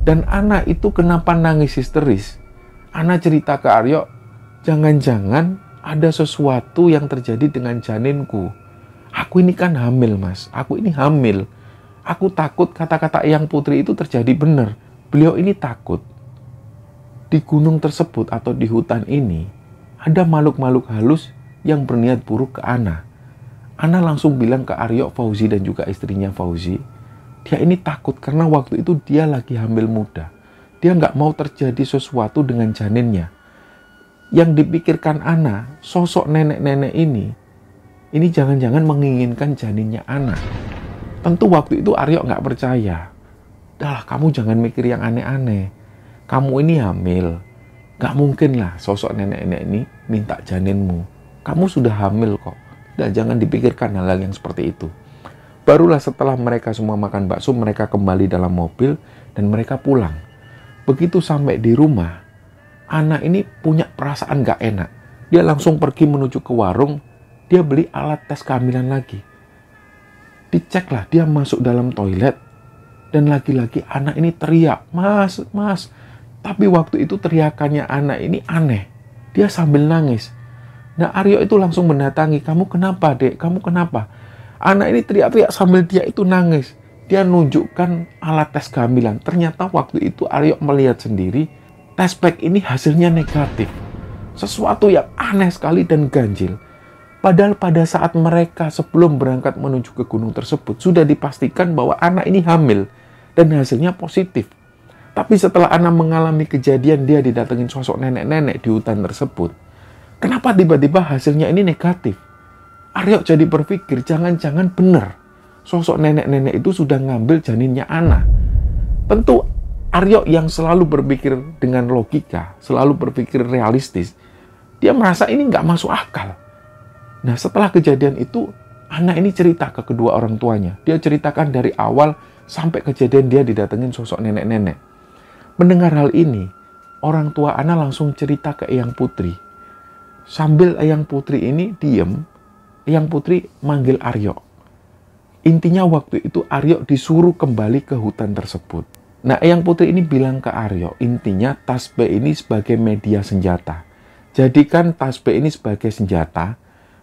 Dan Ana itu kenapa nangis histeris? Ana cerita ke Aryo, jangan-jangan ada sesuatu yang terjadi dengan janinku. Aku ini kan hamil, Mas. Aku ini hamil. Aku takut kata-kata Eyang Putri itu terjadi benar. Beliau ini takut. Di gunung tersebut atau di hutan ini, ada makhluk-makhluk halus yang berniat buruk ke Ana. Ana langsung bilang ke Aryo, Fauzi, dan juga istrinya Fauzi, dia ini takut karena waktu itu dia lagi hamil muda. Dia nggak mau terjadi sesuatu dengan janinnya. Yang dipikirkan Ana, sosok nenek-nenek ini jangan-jangan menginginkan janinnya Ana. Tentu waktu itu Aryo nggak percaya. Dah, kamu jangan mikir yang aneh-aneh. Kamu ini hamil. Nggak mungkin lah sosok nenek-nenek ini minta janinmu. Kamu sudah hamil kok. Dan jangan dipikirkan hal-hal yang seperti itu. Barulah setelah mereka semua makan bakso, mereka kembali dalam mobil dan mereka pulang. Begitu sampai di rumah, Ana ini punya perasaan gak enak. Dia langsung pergi menuju ke warung, dia beli alat tes kehamilan lagi. Diceklah, dia masuk dalam toilet, dan lagi-lagi Ana ini teriak, Mas, Mas. Tapi waktu itu teriakannya Ana ini aneh. Dia sambil nangis. Nah, Aryo itu langsung mendatangi, kamu kenapa, Dek? Kamu kenapa? Anak ini teriak-teriak sambil dia itu nangis. Dia nunjukkan alat tes kehamilan. Ternyata waktu itu Aryo melihat sendiri, tes pack ini hasilnya negatif. Sesuatu yang aneh sekali dan ganjil. Padahal pada saat mereka sebelum berangkat menuju ke gunung tersebut, sudah dipastikan bahwa anak ini hamil. Dan hasilnya positif. Tapi setelah Ana mengalami kejadian, dia didatengin sosok nenek-nenek di hutan tersebut. Kenapa tiba-tiba hasilnya ini negatif? Aryo jadi berpikir, jangan-jangan benar sosok nenek-nenek itu sudah ngambil janinnya Ana. Tentu Aryo yang selalu berpikir dengan logika, selalu berpikir realistis, dia merasa ini nggak masuk akal. Nah, setelah kejadian itu, Ana ini cerita ke kedua orang tuanya. Dia ceritakan dari awal sampai kejadian dia didatengin sosok nenek-nenek. Mendengar hal ini, orang tua Ana langsung cerita ke Eyang Putri. Sambil Eyang Putri ini diem, Eyang Putri manggil Aryo. Intinya waktu itu Aryo disuruh kembali ke hutan tersebut. Nah, Eyang Putri ini bilang ke Aryo, intinya tasbih ini sebagai media senjata. Jadikan tasbih ini sebagai senjata,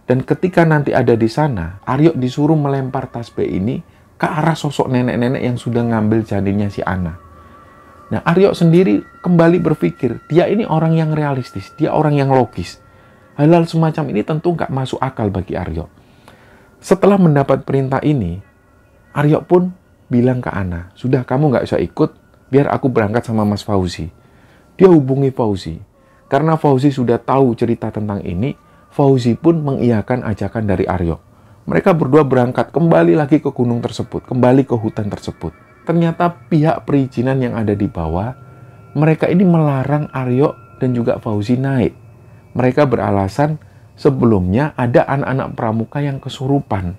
dan ketika nanti ada di sana, Aryo disuruh melempar tasbih ini ke arah sosok nenek-nenek yang sudah ngambil janinnya si Ana. Nah, Aryo sendiri kembali berpikir, dia ini orang yang realistis, dia orang yang logis. Hal-hal semacam ini tentu nggak masuk akal bagi Aryo. Setelah mendapat perintah ini, Aryo pun bilang ke Ana, sudah kamu nggak usah ikut, biar aku berangkat sama Mas Fauzi. Dia hubungi Fauzi. Karena Fauzi sudah tahu cerita tentang ini, Fauzi pun mengiyakan ajakan dari Aryo. Mereka berdua berangkat kembali lagi ke gunung tersebut, kembali ke hutan tersebut. Ternyata pihak perizinan yang ada di bawah, mereka ini melarang Aryo dan juga Fauzi naik. Mereka beralasan sebelumnya ada anak-anak pramuka yang kesurupan.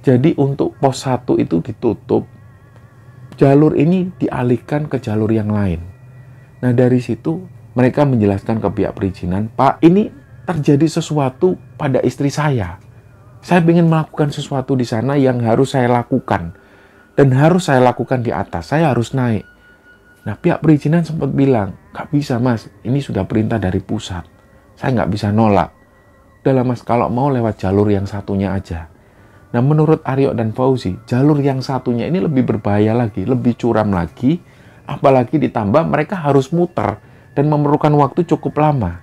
Jadi untuk pos 1 itu ditutup, jalur ini dialihkan ke jalur yang lain. Nah dari situ mereka menjelaskan ke pihak perizinan, Pak, ini terjadi sesuatu pada istri saya. Saya ingin melakukan sesuatu di sana yang harus saya lakukan. Dan harus saya lakukan di atas, saya harus naik. Nah pihak perizinan sempat bilang, gak bisa Mas, ini sudah perintah dari pusat. Saya nggak bisa nolak. Udahlah Mas, kalau mau lewat jalur yang satunya aja. Nah menurut Aryo dan Fauzi, jalur yang satunya ini lebih berbahaya lagi, lebih curam lagi. Apalagi ditambah mereka harus muter dan memerlukan waktu cukup lama.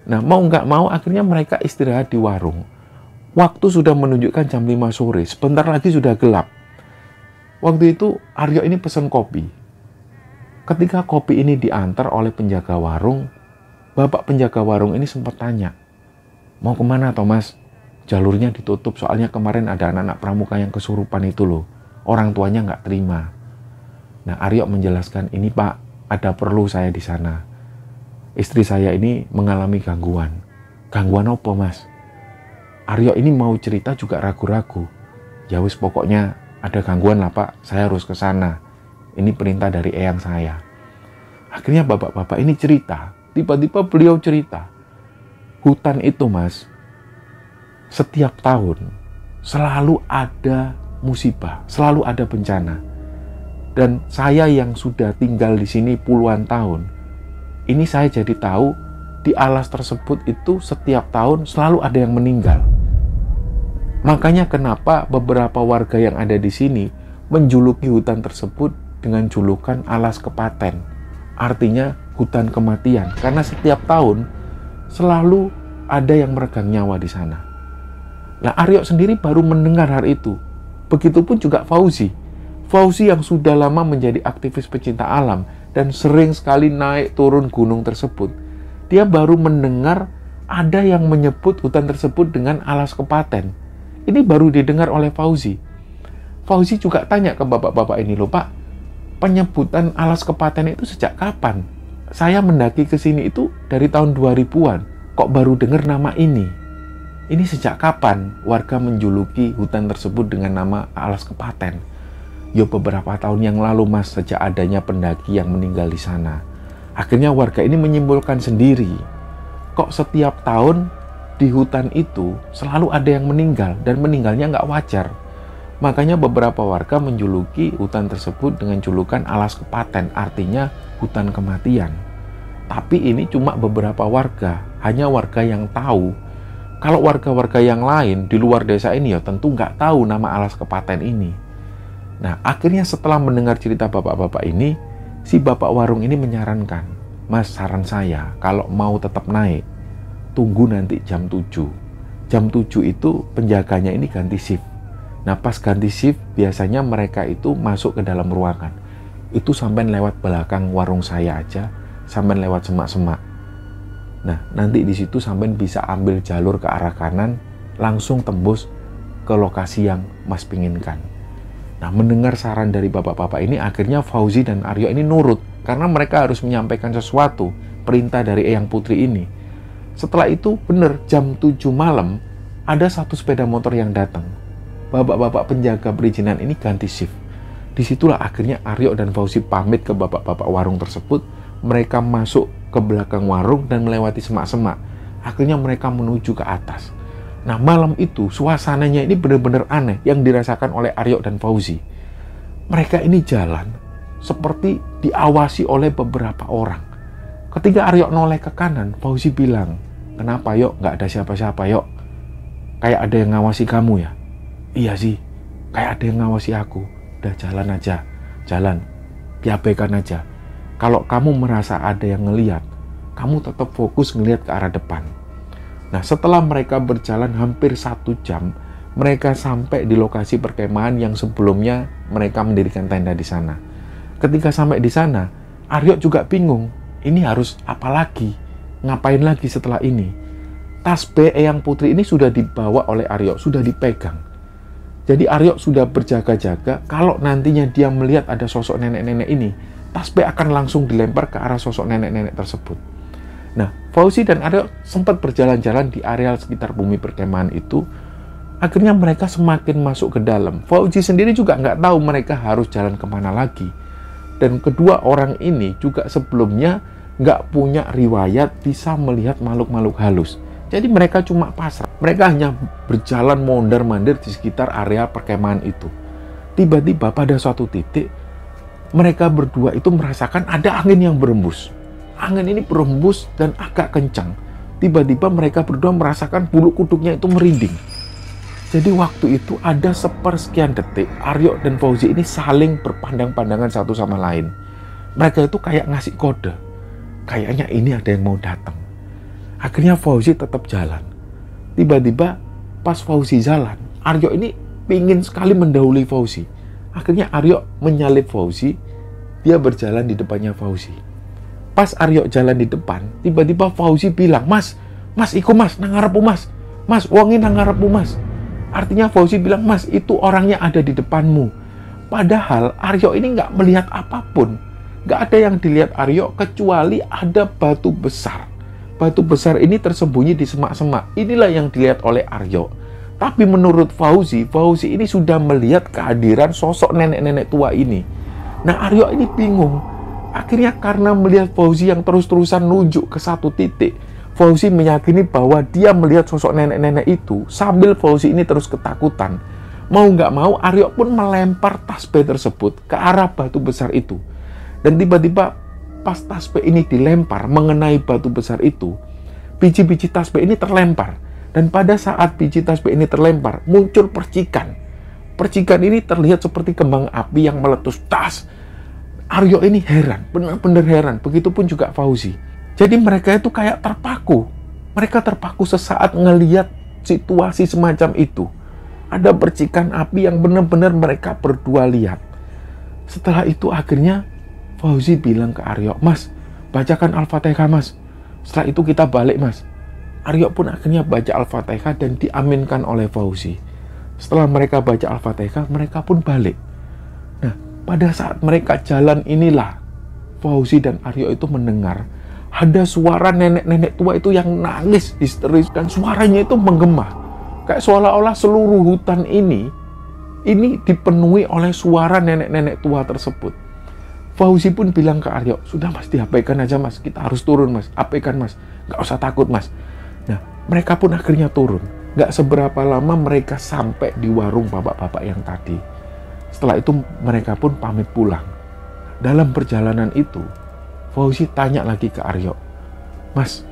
Nah mau nggak mau akhirnya mereka istirahat di warung. Waktu sudah menunjukkan jam 5 sore, sebentar lagi sudah gelap. Waktu itu Aryo ini pesan kopi. Ketika kopi ini diantar oleh penjaga warung, bapak penjaga warung ini sempat tanya, mau kemana Thomas? Jalurnya ditutup soalnya kemarin ada anak-anak pramuka yang kesurupan itu loh. Orang tuanya nggak terima. Nah Aryo menjelaskan, ini Pak, ada perlu saya di sana. Istri saya ini mengalami gangguan. Gangguan apa Mas? Aryo ini mau cerita juga ragu-ragu. Ya wis pokoknya ada gangguan lah Pak, saya harus ke sana. Ini perintah dari eyang saya. Akhirnya bapak-bapak ini cerita. Tiba-tiba beliau cerita. Hutan itu Mas, setiap tahun selalu ada musibah, selalu ada bencana. Dan saya yang sudah tinggal di sini puluhan tahun, ini saya jadi tahu di alas tersebut itu setiap tahun selalu ada yang meninggal. Makanya kenapa beberapa warga yang ada di sini menjuluki hutan tersebut dengan julukan alas kepaten. Artinya hutan kematian. Karena setiap tahun selalu ada yang meregang nyawa di sana. Nah Aryo sendiri baru mendengar hal itu. Begitupun juga Fauzi. Fauzi yang sudah lama menjadi aktivis pecinta alam dan sering sekali naik turun gunung tersebut. Dia baru mendengar ada yang menyebut hutan tersebut dengan alas kepaten. Ini baru didengar oleh Fauzi. Fauzi juga tanya ke bapak-bapak ini, loh Pak, penyebutan alas kepaten itu sejak kapan? Saya mendaki ke sini itu dari tahun 2000-an. Kok baru dengar nama ini? Ini sejak kapan warga menjuluki hutan tersebut dengan nama alas kepaten? Ya beberapa tahun yang lalu Mas, sejak adanya pendaki yang meninggal di sana. Akhirnya warga ini menyimpulkan sendiri. Kok setiap tahun di hutan itu selalu ada yang meninggal dan meninggalnya nggak wajar. Makanya beberapa warga menjuluki hutan tersebut dengan julukan alas kepaten, artinya hutan kematian. Tapi ini cuma beberapa warga, hanya warga yang tahu. Kalau warga-warga yang lain di luar desa ini ya tentu nggak tahu nama alas kepaten ini. Nah akhirnya setelah mendengar cerita bapak-bapak ini, si bapak warung ini menyarankan, Mas, saran saya kalau mau tetap naik, tunggu nanti jam 7. Jam 7 itu penjaganya ini ganti shift. Nah pas ganti shift biasanya mereka itu masuk ke dalam ruangan. Itu sampai lewat belakang warung saya aja, sampai lewat semak-semak. Nah nanti di situ sampai bisa ambil jalur ke arah kanan, langsung tembus ke lokasi yang Mas pinginkan. Nah mendengar saran dari bapak-bapak ini, akhirnya Fauzi dan Aryo ini nurut. Karena mereka harus menyampaikan sesuatu, perintah dari Eyang Putri ini. Setelah itu benar jam 7 malam ada satu sepeda motor yang datang. Bapak-bapak penjaga perizinan ini ganti shift. Disitulah akhirnya Aryo dan Fauzi pamit ke bapak-bapak warung tersebut. Mereka masuk ke belakang warung dan melewati semak-semak. Akhirnya mereka menuju ke atas. Nah malam itu suasananya ini benar-benar aneh yang dirasakan oleh Aryo dan Fauzi. Mereka ini jalan seperti diawasi oleh beberapa orang. Ketika Aryo noleh ke kanan, Fauzi bilang, kenapa Yok? Nggak ada siapa-siapa Yok. Kayak ada yang ngawasi kamu ya? Iya sih, kayak ada yang ngawasi aku. Udah jalan aja, jalan. Diabaikan aja. Kalau kamu merasa ada yang ngeliat, kamu tetap fokus ngeliat ke arah depan. Nah setelah mereka berjalan hampir 1 jam, mereka sampai di lokasi perkemahan yang sebelumnya mereka mendirikan tenda di sana. Ketika sampai di sana, Aryo juga bingung. Ini harus apa lagi? Ngapain lagi setelah ini? Tasbih Eyang Putri ini sudah dibawa oleh Aryo, sudah dipegang. Jadi Aryo sudah berjaga-jaga, kalau nantinya dia melihat ada sosok nenek-nenek ini, tasbih akan langsung dilempar ke arah sosok nenek-nenek tersebut. Nah, Fauzi dan Aryo sempat berjalan-jalan di areal sekitar bumi perkemahan itu. Akhirnya mereka semakin masuk ke dalam. Fauzi sendiri juga nggak tahu mereka harus jalan kemana lagi. Dan kedua orang ini juga sebelumnya nggak punya riwayat bisa melihat makhluk-makhluk halus. Jadi mereka cuma pasrah. Mereka hanya berjalan mondar-mandir di sekitar area perkemahan itu. Tiba-tiba pada suatu titik, mereka berdua itu merasakan ada angin yang berembus. Angin ini berembus dan agak kencang. Tiba-tiba mereka berdua merasakan bulu kuduknya itu merinding. Jadi waktu itu ada sepersekian detik, Aryo dan Fauzi ini saling berpandang-pandangan satu sama lain. Mereka itu kayak ngasih kode. Kayaknya ini ada yang mau datang. Akhirnya Fauzi tetap jalan. Tiba-tiba pas Fauzi jalan, Aryo ini pingin sekali mendahului Fauzi. Akhirnya Aryo menyalip Fauzi, dia berjalan di depannya Fauzi. Pas Aryo jalan di depan, tiba-tiba Fauzi bilang, Mas, iku mas, nangarepu mas. Mas, wongi nangarepu mas. Artinya Fauzi bilang, Mas, itu orangnya ada di depanmu. Padahal Aryo ini nggak melihat apapun. Nggak ada yang dilihat Aryo kecuali ada batu besar. Batu besar ini tersembunyi di semak-semak. Inilah yang dilihat oleh Aryo. Tapi menurut Fauzi ini sudah melihat kehadiran sosok nenek-nenek tua ini. Nah, Aryo ini bingung. Akhirnya karena melihat Fauzi yang terus-terusan nunjuk ke satu titik, Fauzi meyakini bahwa dia melihat sosok nenek-nenek itu sambil Fauzi ini terus ketakutan. Mau nggak mau, Aryo pun melempar tasbih tersebut ke arah batu besar itu. Dan tiba-tiba pas tasbih ini dilempar mengenai batu besar itu, biji-biji tasbih ini terlempar. Dan pada saat biji tasbih ini terlempar, muncul percikan. Percikan ini terlihat seperti kembang api yang meletus. Tas! Aryo ini heran, benar-benar heran. Begitupun juga Fauzi. Jadi mereka itu kayak terpaku. Mereka terpaku sesaat ngelihat situasi semacam itu. Ada percikan api yang benar-benar mereka berdua lihat. Setelah itu akhirnya Fauzi bilang ke Aryo, Mas, bacakan Al-Fatihah mas. Setelah itu kita balik mas. Aryo pun akhirnya baca Al-Fatihah dan diaminkan oleh Fauzi. Setelah mereka baca Al-Fatihah, mereka pun balik. Nah, pada saat mereka jalan inilah Fauzi dan Aryo itu mendengar ada suara nenek-nenek tua itu yang nangis histeris dan suaranya itu menggema. Kayak seolah-olah seluruh hutan ini dipenuhi oleh suara nenek-nenek tua tersebut. Fauzi pun bilang ke Aryo, sudah mas, diabaikan aja mas, kita harus turun mas, abaikan mas, nggak usah takut mas. Nah, mereka pun akhirnya turun. Nggak seberapa lama mereka sampai di warung bapak-bapak yang tadi. Setelah itu mereka pun pamit pulang. Dalam perjalanan itu, Fauzi tanya lagi ke Aryo, Mas,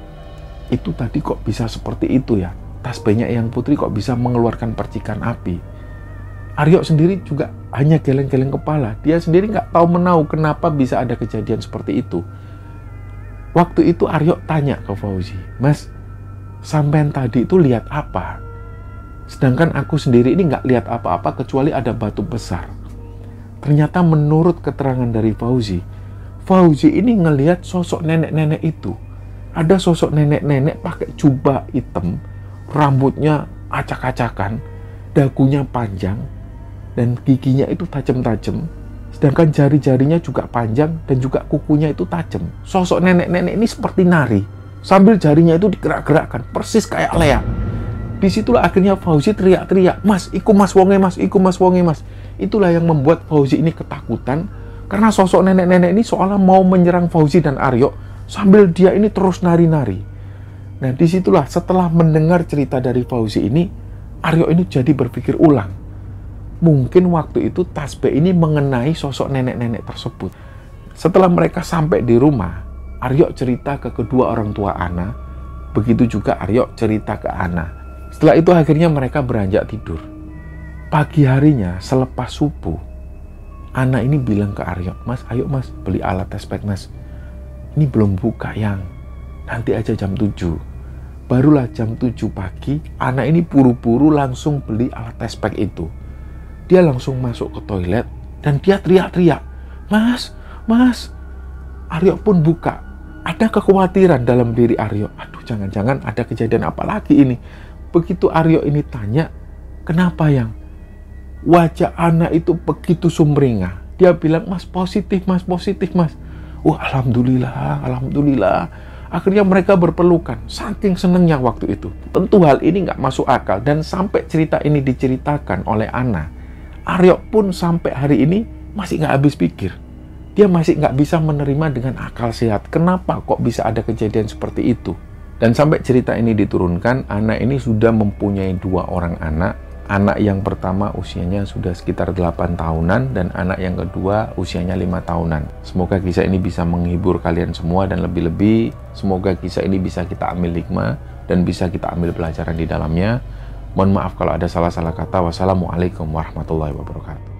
itu tadi kok bisa seperti itu ya? Tasbihnya Eyang Putri kok bisa mengeluarkan percikan api? Aryo sendiri juga hanya geleng-geleng kepala. Dia sendiri nggak tahu menahu kenapa bisa ada kejadian seperti itu. Waktu itu Aryo tanya ke Fauzi, Mas, sampean tadi itu lihat apa? Sedangkan aku sendiri ini nggak lihat apa-apa kecuali ada batu besar. Ternyata menurut keterangan dari Fauzi ini ngelihat sosok nenek-nenek itu. Ada sosok nenek-nenek pakai jubah hitam, rambutnya acak-acakan, dagunya panjang, dan giginya itu tajam-tajam. Sedangkan jari-jarinya juga panjang dan juga kukunya itu tajam. Sosok nenek-nenek ini seperti nari, sambil jarinya itu digerak-gerakkan, persis kayak leak. Disitulah akhirnya Fauzi teriak-teriak, Mas, iku mas wonge mas, iku mas wonge mas. Itulah yang membuat Fauzi ini ketakutan, karena sosok nenek-nenek ini seolah mau menyerang Fauzi dan Aryo sambil dia ini terus nari-nari. Nah, disitulah setelah mendengar cerita dari Fauzi ini, Aryo ini jadi berpikir ulang. Mungkin waktu itu tasbih ini mengenai sosok nenek-nenek tersebut. Setelah mereka sampai di rumah, Aryo cerita ke kedua orang tua Ana. Begitu juga Aryo cerita ke Ana. Setelah itu akhirnya mereka beranjak tidur. Pagi harinya selepas subuh, Ana ini bilang ke Aryo, Mas, ayo mas, beli alat tespek mas. Ini belum buka yang, nanti aja jam 7. Barulah jam 7 pagi, Ana ini buru-buru langsung beli alat tespek itu. Dia langsung masuk ke toilet dan dia teriak-teriak, Mas, Mas, Aryo pun buka. Ada kekhawatiran dalam diri Aryo. Aduh, jangan-jangan ada kejadian apa lagi ini. Begitu Aryo ini tanya, kenapa yang? Wajah anak itu begitu sumringah. Dia bilang, mas positif, mas positif, mas. Wah, alhamdulillah, alhamdulillah. Akhirnya mereka berpelukan. Saking senengnya waktu itu. Tentu hal ini nggak masuk akal. Dan sampai cerita ini diceritakan oleh Ana, Aryo pun sampai hari ini masih nggak habis pikir. Dia masih nggak bisa menerima dengan akal sehat. Kenapa kok bisa ada kejadian seperti itu? Dan sampai cerita ini diturunkan, anak ini sudah mempunyai 2 orang anak. Anak yang pertama usianya sudah sekitar 8 tahunan, dan anak yang kedua usianya 5 tahunan. Semoga kisah ini bisa menghibur kalian semua, dan lebih-lebih semoga kisah ini bisa kita ambil hikmah dan bisa kita ambil pelajaran di dalamnya. Mohon maaf kalau ada salah-salah kata. Wassalamualaikum warahmatullahi wabarakatuh.